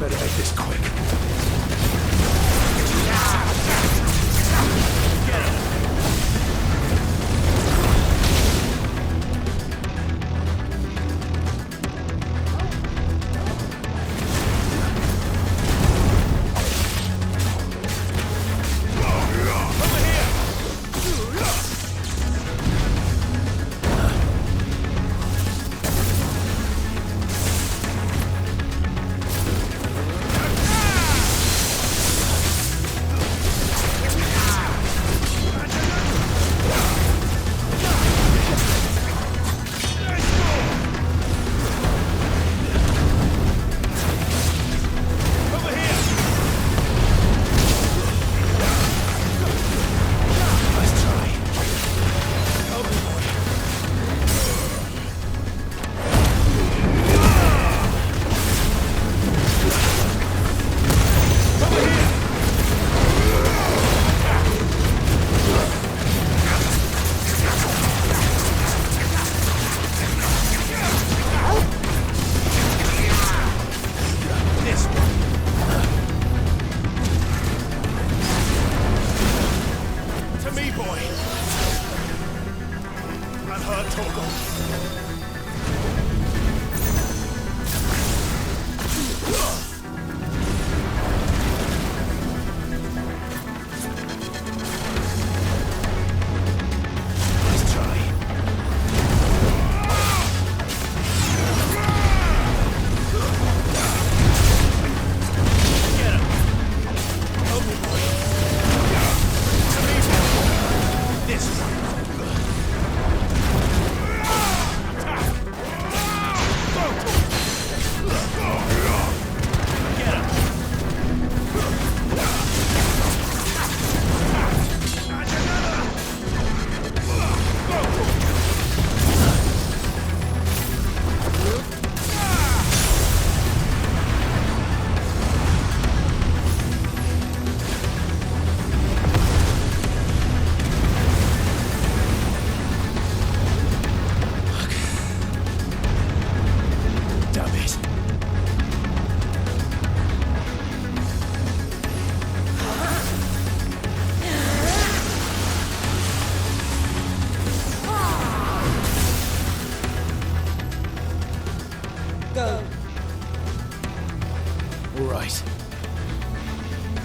Better make this quick. Get him!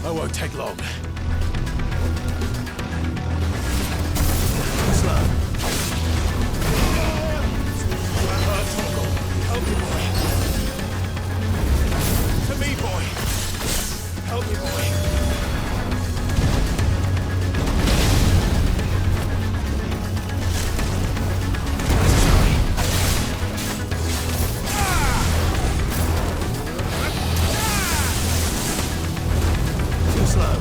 I won't take long. Help me, boy. To me, boy. Help me, boy. Too slow.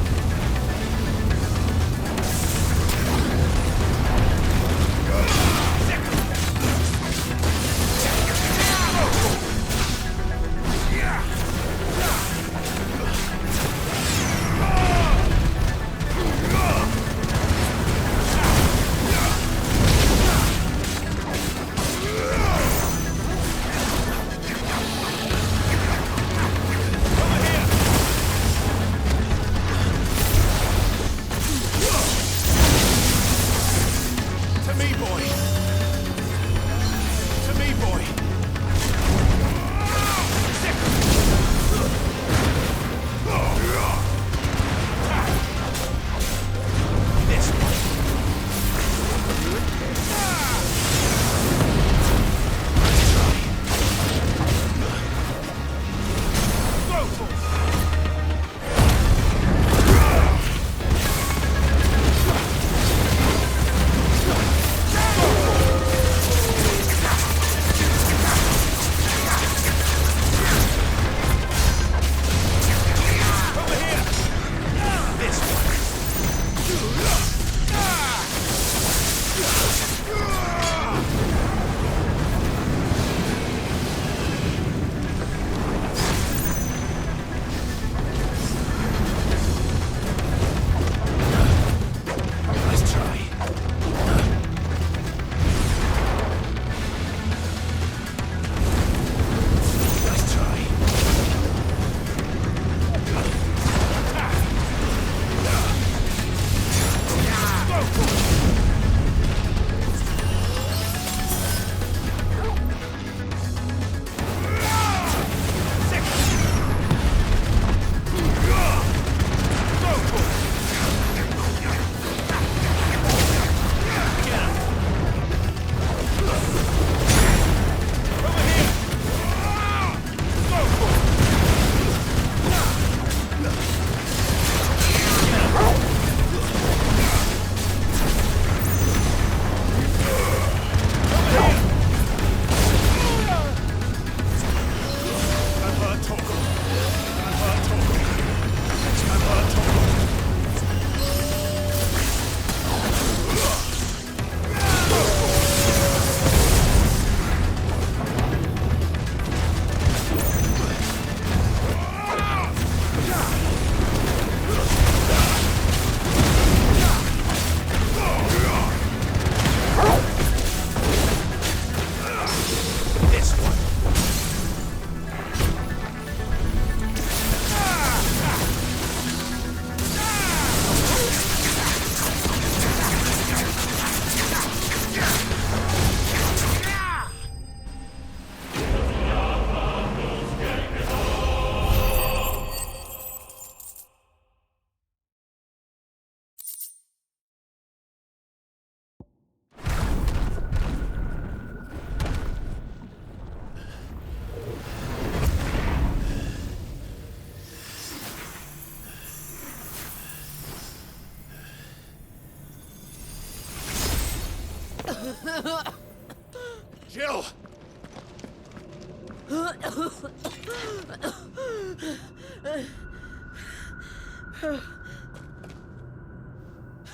Jill!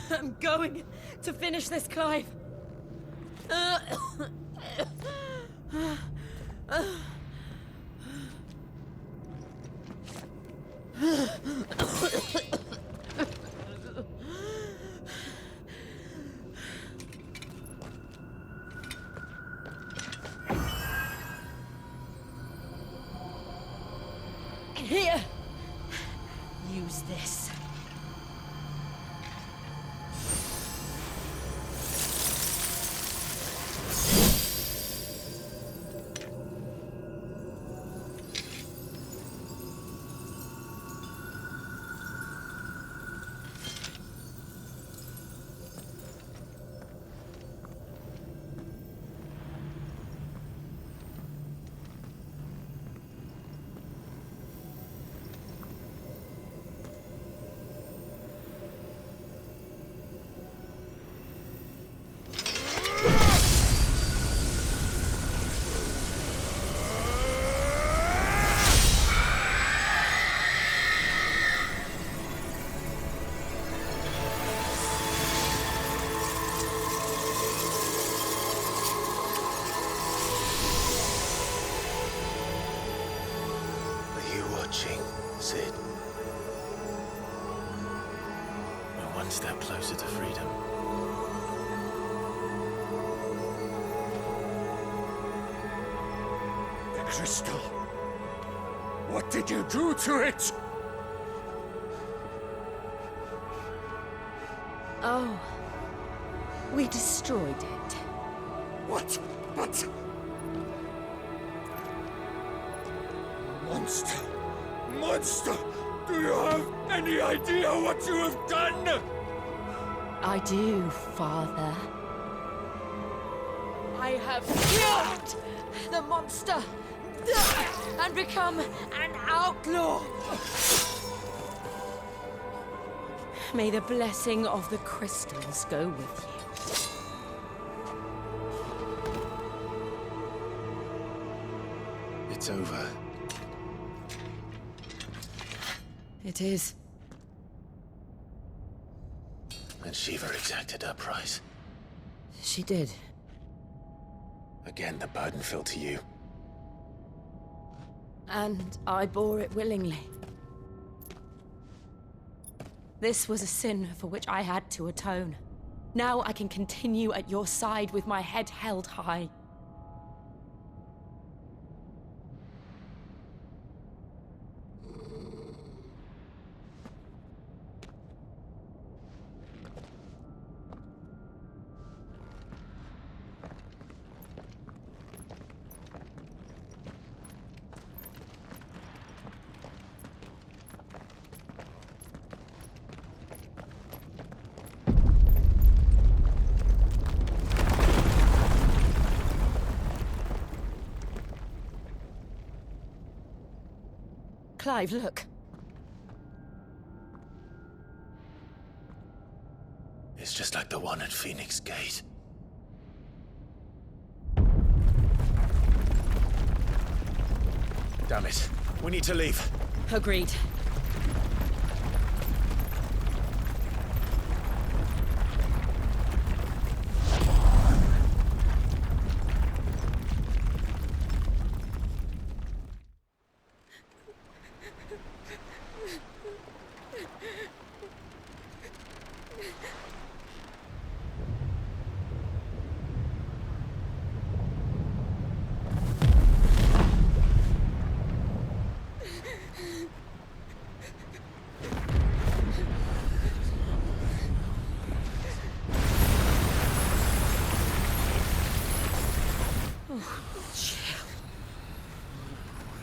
I'm going to finish this, Clive. Here. Use this. Sid. We're one step closer to freedom. The crystal. What did you do to it? Oh. We destroyed it. What? But... Monster! Monster! Do you have any idea what you have done? I do, Father. I have killed the monster and become an outlaw. May the blessing of the crystals go with you. It's over. It is. And Shiva exacted her price. She did. Again, the burden fell to you. And I bore it willingly. This was a sin for which I had to atone. Now I can continue at your side with my head held high. Clive, look. It's just like the one at Phoenix Gate. Damn it. We need to leave. Agreed.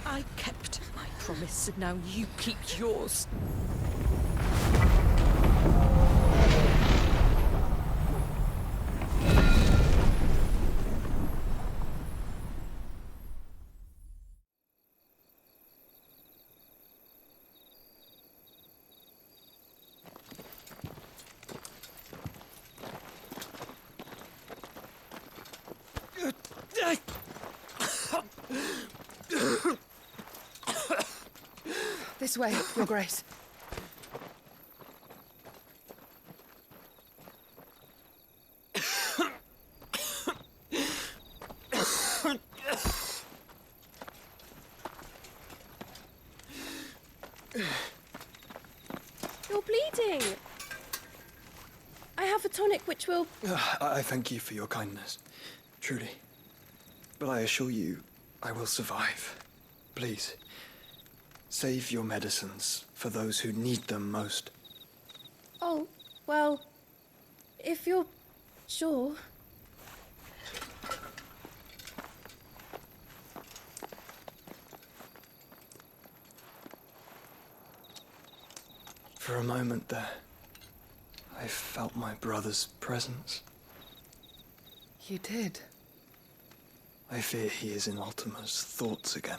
I kept my promise, and now you keep yours. This way, Your Grace. You're bleeding. I have a tonic which will... I thank you for your kindness, truly. But I assure you, I will survive. Please, save your medicines for those who need them most. Oh, well, if you're sure. For a moment there, I felt my brother's presence. You did? I fear he is in Ultima's thoughts again.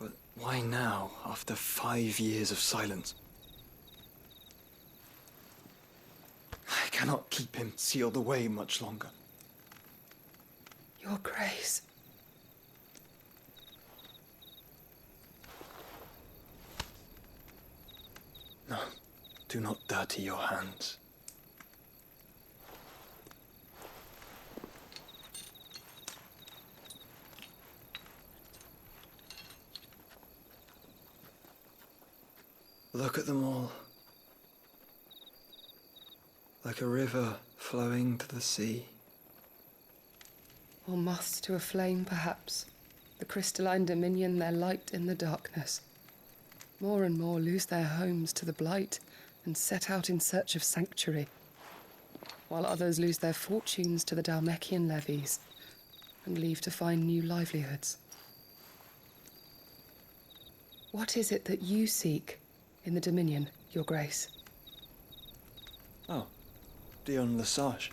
But why now, after 5 years of silence? I cannot keep him sealed away much longer. Your Grace. No, do not dirty your hands. Look at them all. Like a river flowing to the sea. Or moths to a flame, perhaps. The crystalline dominion their light in the darkness. More and more lose their homes to the blight and set out in search of sanctuary, while others lose their fortunes to the Dhalmekian levies and leave to find new livelihoods. What is it that you seek in the Dominion, Your Grace? Oh, Dion Lesage.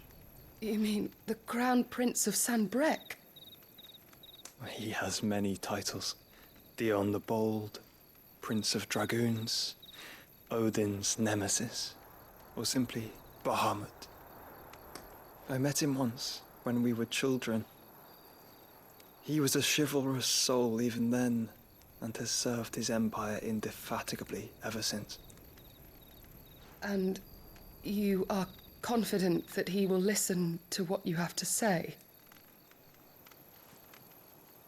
You mean the Crown Prince of Sanbrec? He has many titles. Dion the Bold, Prince of Dragoons, Odin's Nemesis, or simply Bahamut. I met him once, when we were children. He was a chivalrous soul even then, and has served his empire indefatigably ever since. And you are confident that he will listen to what you have to say?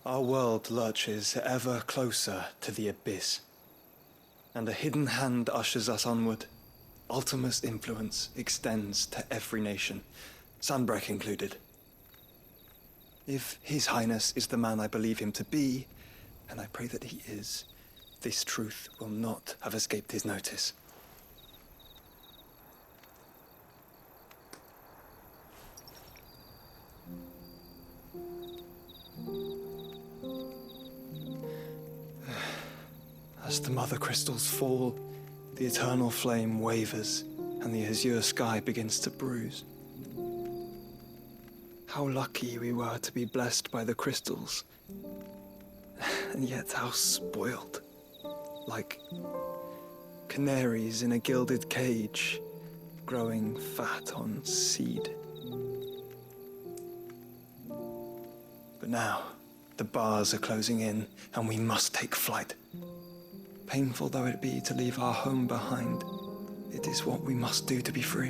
Our world lurches ever closer to the abyss, and a hidden hand ushers us onward. Ultima's influence extends to every nation, Sanbrec included. If His Highness is the man I believe him to be, and I pray that he is, this truth will not have escaped his notice. As the mother crystals fall, the eternal flame wavers, and the azure sky begins to bruise. How lucky we were to be blessed by the crystals, and yet how spoiled. Like canaries in a gilded cage, growing fat on seed. But now, the bars are closing in, and we must take flight. Painful though it be to leave our home behind, it is what we must do to be free.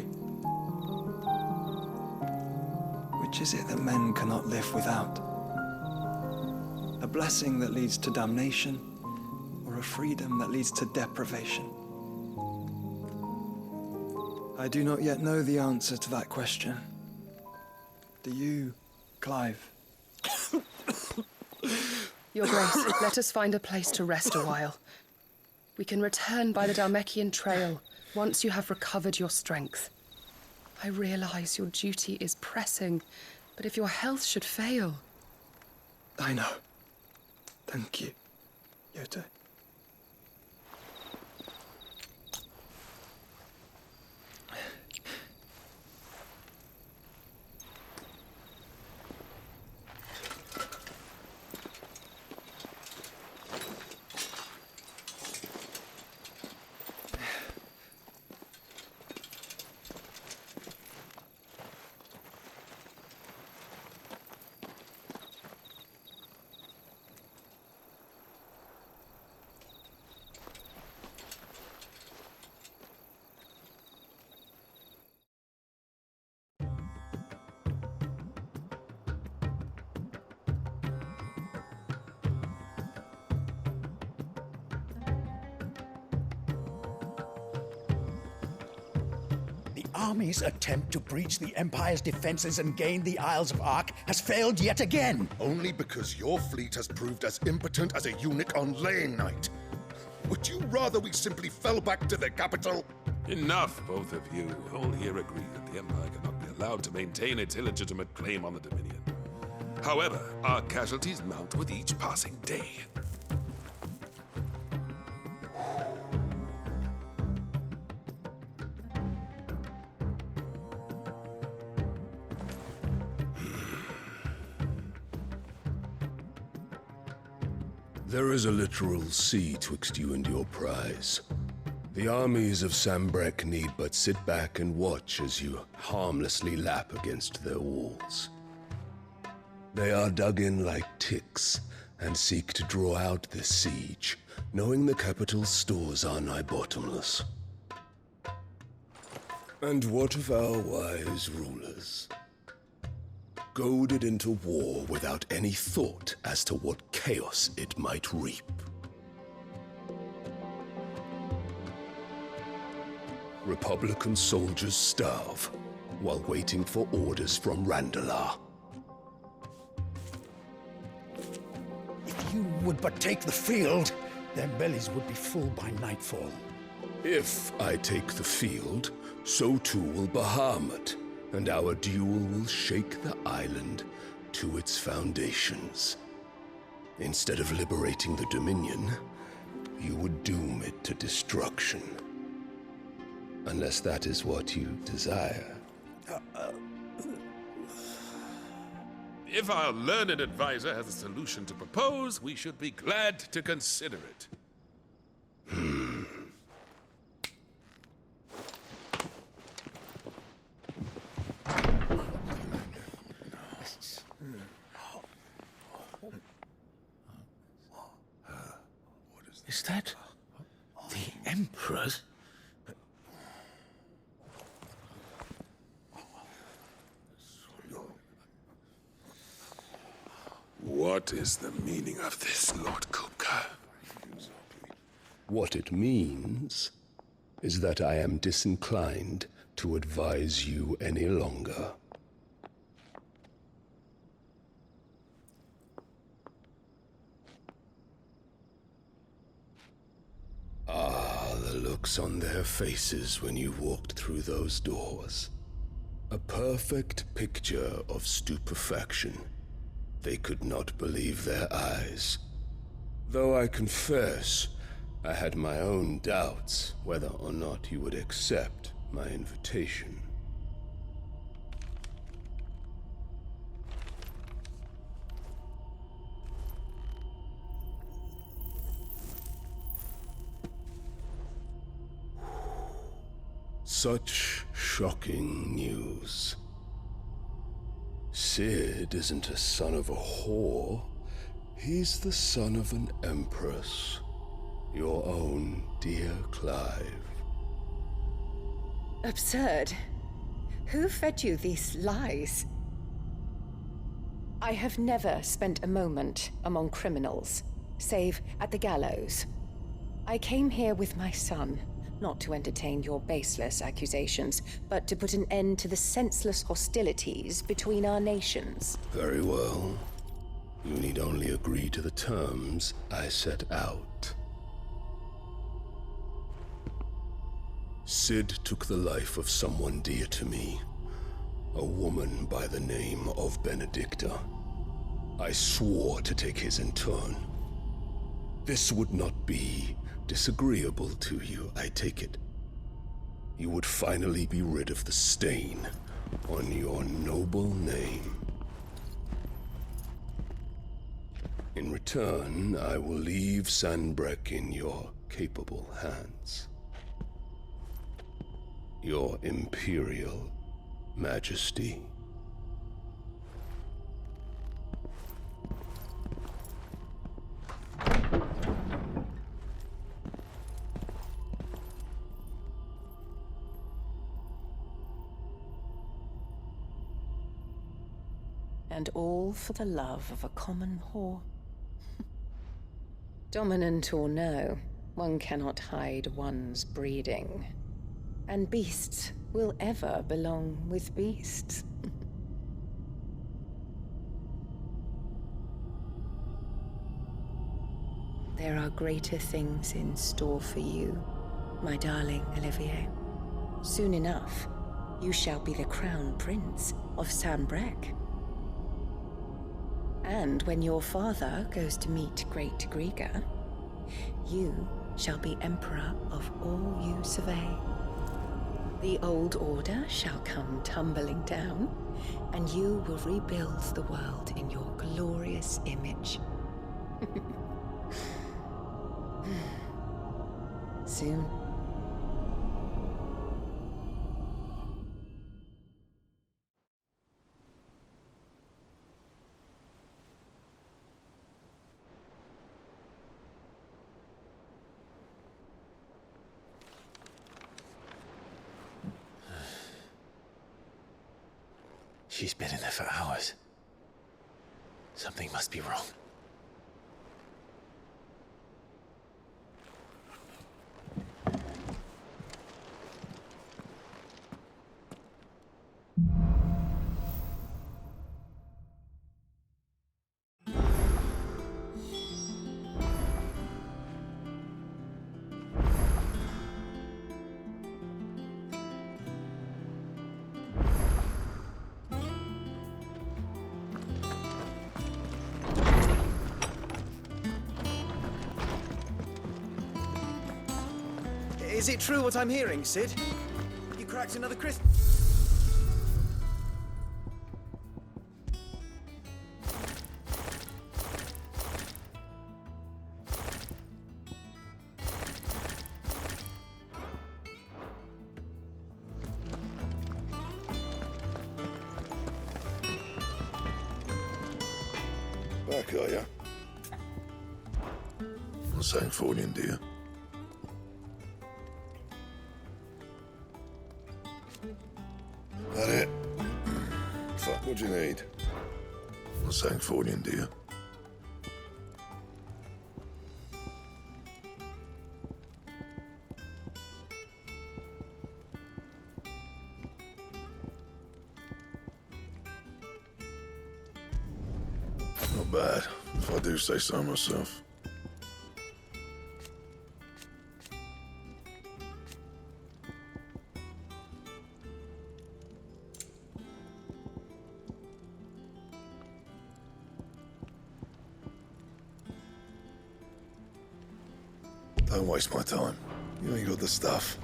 Which is it that men cannot live without? A blessing that leads to damnation, or a freedom that leads to deprivation? I do not yet know the answer to that question. Do you, Clive? Your Grace, let us find a place to rest a while. We can return by the Dhalmekian trail once you have recovered your strength. I realize your duty is pressing, but if your health should fail... I know. Thank you, Yote. army's attempt to breach the Empire's defenses and gain the Isles of Ark has failed yet again. Only because your fleet has proved as impotent as a eunuch on Lane Night. Would you rather we simply fell back to the capital? Enough, both of you. All here agree that the Empire cannot be allowed to maintain its illegitimate claim on the Dominion. However, our casualties mount with each passing day. There is a literal sea twixt you and your prize. The armies of Sambrek need but sit back and watch as you harmlessly lap against their walls. They are dug in like ticks and seek to draw out this siege, knowing the capital's stores are nigh bottomless. And what of our wise rulers? Goaded into war without any thought as to what chaos it might reap. Republican soldiers starve while waiting for orders from Randalar. If you would but take the field, their bellies would be full by nightfall. If I take the field, so too will Bahamut, and our duel will shake the island to its foundations. Instead of liberating the Dominion, you would doom it to destruction. Unless that is what you desire. If our learned advisor has a solution to propose, we should be glad to consider it. Is that the Emperor's? What is the meaning of this, Lord Kupka? What it means is that I am disinclined to advise you any longer. Ah, the looks on their faces when you walked through those doors. A perfect picture of stupefaction. They could not believe their eyes. Though I confess, I had my own doubts whether or not you would accept my invitation. Such shocking news. Sid isn't a son of a whore. He's the son of an empress. Your own dear Clive. Absurd. Who fed you these lies? I have never spent a moment among criminals, save at the gallows. I came here with my son, not to entertain your baseless accusations, but to put an end to the senseless hostilities between our nations. Very well. You need only agree to the terms I set out. Sid took the life of someone dear to me, a woman by the name of Benedicta. I swore to take his in turn. This would not be disagreeable to you, I take it. You would finally be rid of the stain on your noble name. In return, I will leave Sanbreque in your capable hands. Your Imperial Majesty. And all for the love of a common whore. Dominant or no, one cannot hide one's breeding. And beasts will ever belong with beasts. There are greater things in store for you, my darling Olivier. Soon enough, you shall be the crown prince of Sambrec. And when your father goes to meet Great Griga, you shall be emperor of all you survey. The old order shall come tumbling down, and you will rebuild the world in your glorious image. Soon. She's been in there for hours. Something must be wrong. Is it true what I'm hearing, Sid? You cracked another crystal? Back, are ya? What's saying for you, dear? That it? Fuck, what do you need? What's saying for you, dear? Not bad, if I do say so myself. Don't waste my time. You ain't got the stuff.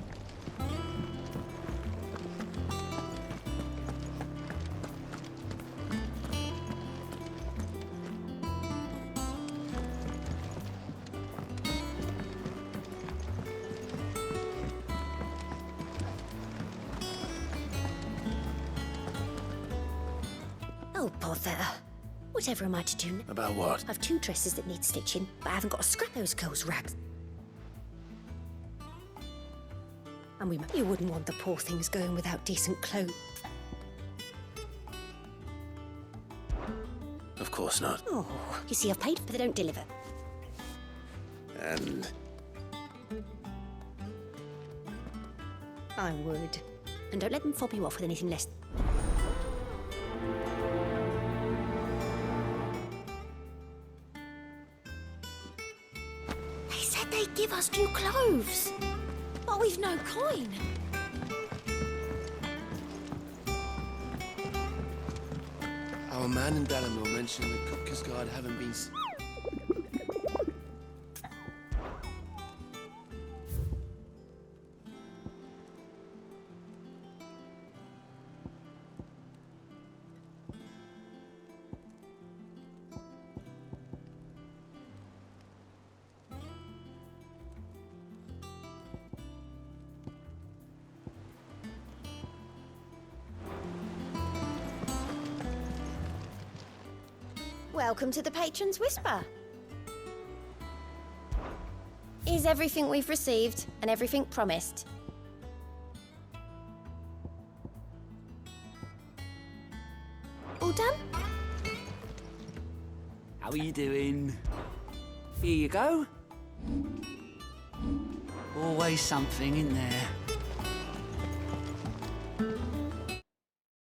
Oh, bother. Whatever am I to do? About what? I've 2 dresses that need stitching, but I haven't got a scrap those clothes rags. And you wouldn't want the poor things going without decent clothes. Of course not. Oh, you see, I've paid, but they don't deliver. And I would. And don't let them fob you off with anything less. They said they'd give us new clothes. But we've no coin. Our man in Bellamore mentioned that Kupka's guard haven't been... Welcome to the Patron's Whisper. Is everything we've received and everything promised? All done? How are you doing? Here you go. Always something in there.